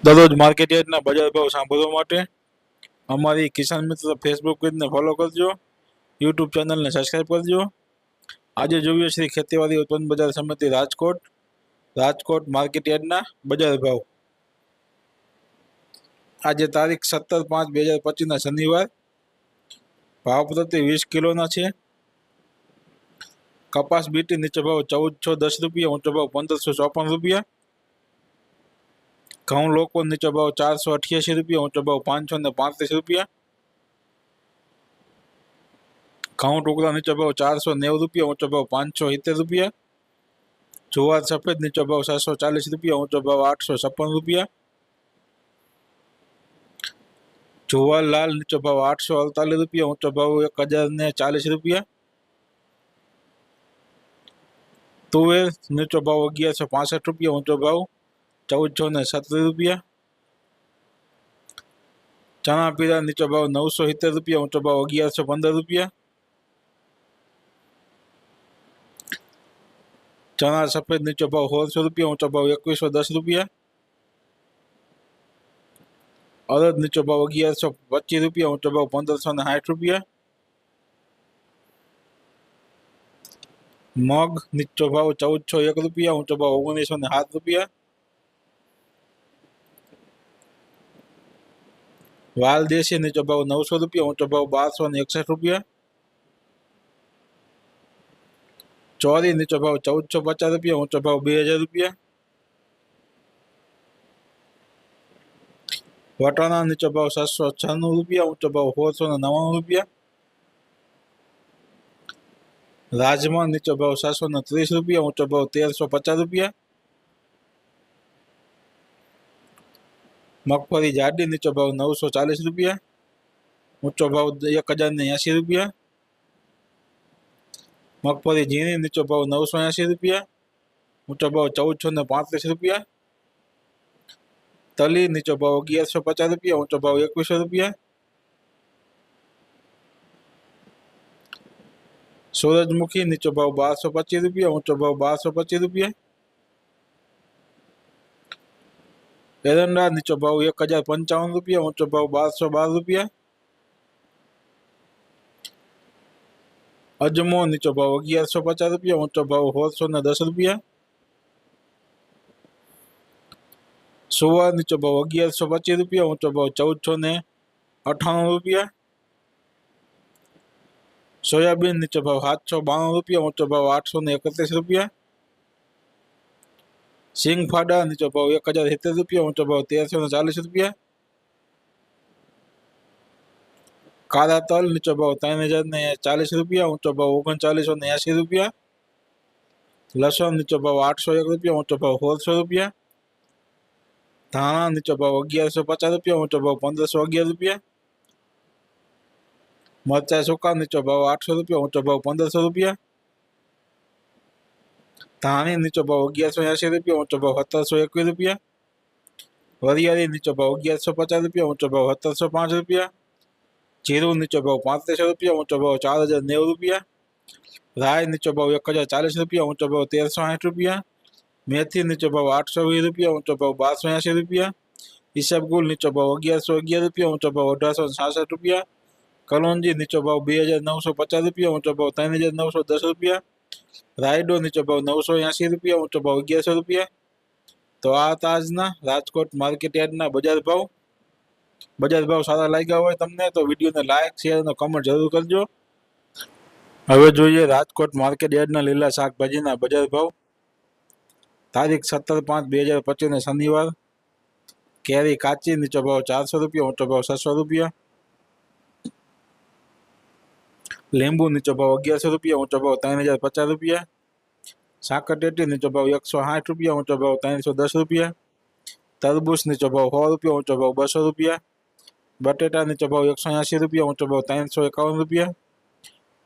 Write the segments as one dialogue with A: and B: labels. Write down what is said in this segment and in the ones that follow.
A: દરરોજ માર્કેટ યાર્ડના બજાર ભાવ સાંભળવા માટે અમારી કિસાન મિત્ર ફેસબુક પેજને ફોલો કરજો, યુટ્યુબ ચેનલને સબસ્ક્રાઈબ કરજો। આજે જોઈએ શ્રી ખેતીવાડી ઉત્પન્ન બજાર સમિતિ રાજકોટ માર્કેટ યાર્ડના બજાર ભાવ। આજે તારીખ 17/5/2025 શનિવાર। ભાવ પ્રતિ 20 કિલોના છે। કપાસ બીટી નીચો ભાવ 1410 રૂપિયા, ઊંચો ભાવ 1554 રૂપિયા। ઘઉં લોકો નીચો ભાવ 488 રૂપિયા, ઊંચો ભાવ 535 રૂપિયા। ઘઉં ટુકડા નીચો ભાવ 490 રૂપિયા, ઊંચો ભાવ 570 રૂપિયા। જુવાર સફેદ નીચો ભાવ 740 રૂપિયા, ઊંચો ભાવ 856 રૂપિયા। જુવાર લાલ નીચો ભાવ 848 રૂપિયા, ઊંચો ભાવ 1040 રૂપિયા। તુવેર નીચો ભાવ 1165 રૂપિયા, ઊંચો ભાવ 1417 રૂપિયા। ચણા પીળા નીચો ભાવ 970 રૂપિયા, ઊંચો ભાવ 1115 રૂપિયા। ચણા સફેદ નીચો ભાવ 1600 રૂપિયા, ઊંચો ભાવ 2110 રૂપિયા। અડદ નીચો ભાવ 1125 રૂપિયા, ઊંચો ભાવ 1560 રૂપિયા। મગ નીચો ભાવ 1401 રૂપિયા, ઊંચો ભાવ 1907 રૂપિયા। વાલ દેશી નીચો ભાવ 900 રૂપિયા, ઊંચો ભાવ 1261 રૂપિયા। ચોરી નીચો ભાવ 1450 રૂપિયા, ઊંચો ભાવ 2000 રૂપિયા। વટાણા નીચો ભાવ 796 રૂપિયા, ઊંચો ભાવ 1699 રૂપિયા। રાજમા નીચો ભાવ 730 રૂપિયા, ઊંચો ભાવ 1350 રૂપિયા। મગફળી જાડી નીચો ભાવ 940 રૂપિયા, ઊંચો ભાવ 1080 રૂપિયા। મગફળી ઝીણી નીચો ભાવ 980 રૂપિયા, ઊંચો ભાવ 1435 રૂપિયા। તલી નીચો ભાવ 1150 રૂપિયા, ઊંચો ભાવ 2100 રૂપિયા। સૂરજમુખી નીચો ભાવ 1225 રૂપિયા, ઊંચો ભાવ 1225 રૂપિયા। એરંડા નીચો ભાવ 1055 રૂપિયા, ઊંચો ભાવ 1212 રૂપિયા। અજમો નીચો ભાવ 1150 રૂપિયા, ઊંચો ભાવ 1610 રૂપિયા। સુવા નીચો ભાવ 1125 રૂપિયા, ઊંચો ભાવ 1498 રૂપિયા। સોયાબીન નીચો ભાવ 792 રૂપિયા, ઊંચો ભાવ 831 રૂપિયા। સિંગફાડા નીચો ભાવ 1070 રૂપિયા, ઊંચો ભાવ 1340 રૂપિયા। કાળા તલ નીચો ભાવ 3040 રૂપિયા, ઊંચો ભાવ 3980 રૂપિયા। લસણ નીચો ભાવ 801 રૂપિયા, ઊંચો ભાવ 1600 રૂપિયા। ધાણા નીચો ભાવ 1150 રૂપિયા, ઊંચો ભાવ 1511 રૂપિયા। મરચા સૂકા નીચો ભાવ 800 રૂપિયા, ઊંચો ભાવ 1500 રૂપિયા। ધાણી નીચો ભાવ 1180 રૂપિયા, ઊંચો ભાવ 1721 રૂપિયા। વરિયાળી નીચો ભાવ 1150 રૂપિયા, ઊંચો ભાવ 1705 રૂપિયા। જીરું નીચો ભાવ 3500 રૂપિયા, ઊંચો ભાવ 4090 રૂપિયા। રાય નીચો ભાવ 1040 રૂપિયા, ઊંચો ભાવ 1360 રૂપિયા। મેથી નીચો ભાવ 820 રૂપિયા, ઊંચો ભાવ 1280 રૂપિયા। ઈસબગુલ નીચો ભાવ 1111 રૂપિયા, ઊંચો ભાવ 1866 રૂપિયા। કલોંજી નીચો ભાવ 2950 રૂપિયા, ઊંચો ભાવ 3910 રૂપિયા। રાયડો નીચો ભાવ 980 રૂપિયા, ઊંચો ભાવ 1100 રૂપિયા। તો આ હતા આજના રાજકોટ માર્કેટ યાર્ડના બજાર ભાવ સારા લાગ્યા હોય તમને તો વિડીયોને લાઈક, શેર અને કમેન્ટ જરૂર કરજો। હવે જોઈએ રાજકોટ માર્કેટ યાર્ડના લીલા શાકભાજીના બજાર ભાવ। તારીખ 17/5/2025 શનિવાર। કેરી કાચી નીચો ભાવ 400 રૂપિયા, ઊંચો ભાવ 600 રૂપિયા। લીંબુ નીચો ભાવ 1100 રૂપિયા, ઊંચો ભાવ 3050 રૂપિયા। સાકરટેટી નીચો ભાવ 160 રૂપિયા, ઊંચો ભાવ 310 રૂપિયા। તરબૂચ નીચો ભાવ 100 રૂપિયા, ઊંચો ભાવ 200 રૂપિયા। બટેટા નીચો ભાવ 180 રૂપિયા, ઊંચો ભાવ 351 રૂપિયા।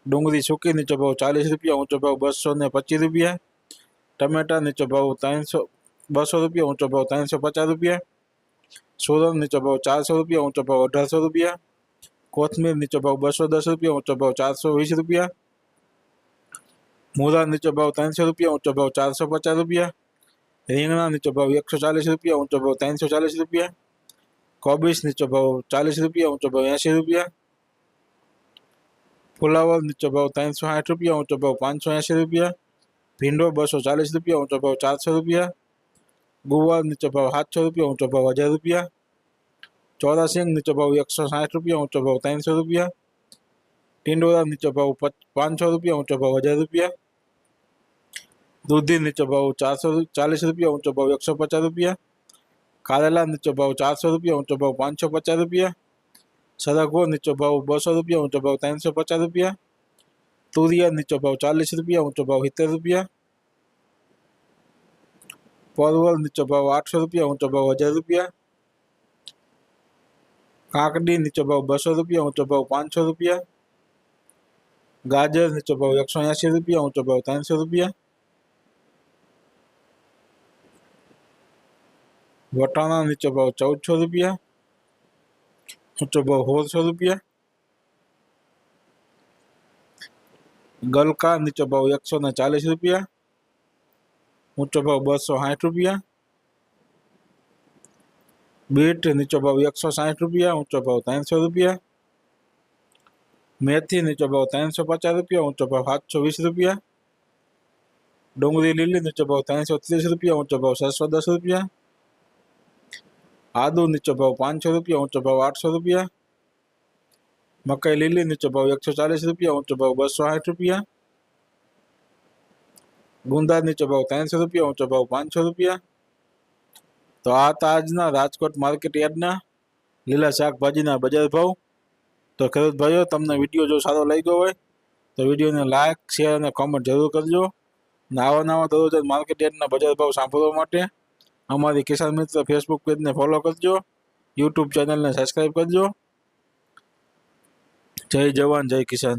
A: ડુંગળી સૂકી નીચો ભાવ 40 રૂપિયા, ઊંચો ભાવ 225 રૂપિયા। ટમેટા નીચો ભાવ 200 રૂપિયા, ઊંચો ભાવ 350 રૂપિયા। સોરમ નીચો ભાવ 400 રૂપિયા, ઊંચો ભાવ 1800 રૂપિયા। કોથમીર નીચો ભાવ 210 રૂપિયા, ઊંચો ભાવ 420 રૂપિયા। મૂળા નીચો ભાવ 300 રૂપિયા, ઊંચો ભાવ 450 રૂપિયા। રીંગણા નીચો ભાવ 140 રૂપિયા, ઊંચો ભાવ 340 રૂપિયા। કોબીજ નીચો ભાવ 40 રૂપિયા, ઊંચો ભાવ 80 રૂપિયા। ફુલાવર નીચો ભાવ 360 રૂપિયા, ઊંચો ભાવ 580 રૂપિયા। ભીંડો 240 રૂપિયા, ઊંચો ભાવ 400 રૂપિયા। ગુવાર નીચો ભાવ 700 રૂપિયા, ઊંચો ભાવ 1000 રૂપિયા। ચોરાસિંગ નીચો ભાવ 160 રૂપિયા, ઊંચો ભાવ 300 રૂપિયા। टिंडोरा नीचो भाव 500 रुपया, ऊंचो भाव 1000 रुपया। दूधी नीचो भाव 440 रुपया, ऊंचो भाव 150 रुपया। कारेला नीचो भाव 400 रुपया, ऊंचो भाव 550 रुपया। सरगवो नीचो भाव 200 रुपया, ऊंचो भाव 350 रुपया। तुरिया नीचो भाव 40 रुपया, ऊंचो भाव 70 रुपया। परवल नीचो भाव 800 रुपया, ऊंचो भाव 1000 रुपया। काकड़ी नीचो भाव 200 रुपया, ऊंचो भाव 500 रुपया। गाजर नीचो भाव 180 रुपया, ऊंचो भाव 300 रुपया। वटाणा नीचो भाव 1400 रुपया, ऊंचो भाव 1600 रुपया। गलका नीचो भाव 140 रुपया, ऊंचो भाव 260 रुपया। बीट नीचो भाव 160 रुपया, ऊंचो भाव 300 रुपया। मेथी नीचो भाव 350 रुपया, ऊंचो भाव 720 रुपया। डूंगरी लीली नीचो भाव 330 रुपया, ऊंचो भाव 710 रुपया। आदू नीचो भाव 500 रुपया, ऊंचो भाव 800 रुपया। मकई लीली नीचो भाव 140 रुपया, ऊंचो भाव 260 रुपया। गुंदा नीचो भाव 300 रुपया, ऊंचो भाव 500 रुपया। तो आ था आजना राजकोट मार्केट यार्डना લીલા શાકભાજીના બજાર ભાવ। તો ખેડૂત ભાઈઓ, તમને વિડીયો જો સારો લાગ્યો હોય તો વિડીયોને લાઇક, શેર અને કોમેન્ટ જરૂર કરજો। નવા નવા દરરોજ માર્કેટ યાર્ડના બજાર ભાવ સાંભળવા માટે અમારી કિસાન મિત્ર ફેસબુક પેજને ફોલો કરજો, યુટ્યુબ ચેનલને સબસ્ક્રાઈબ કરજો। જય જવાન, જય કિસાન।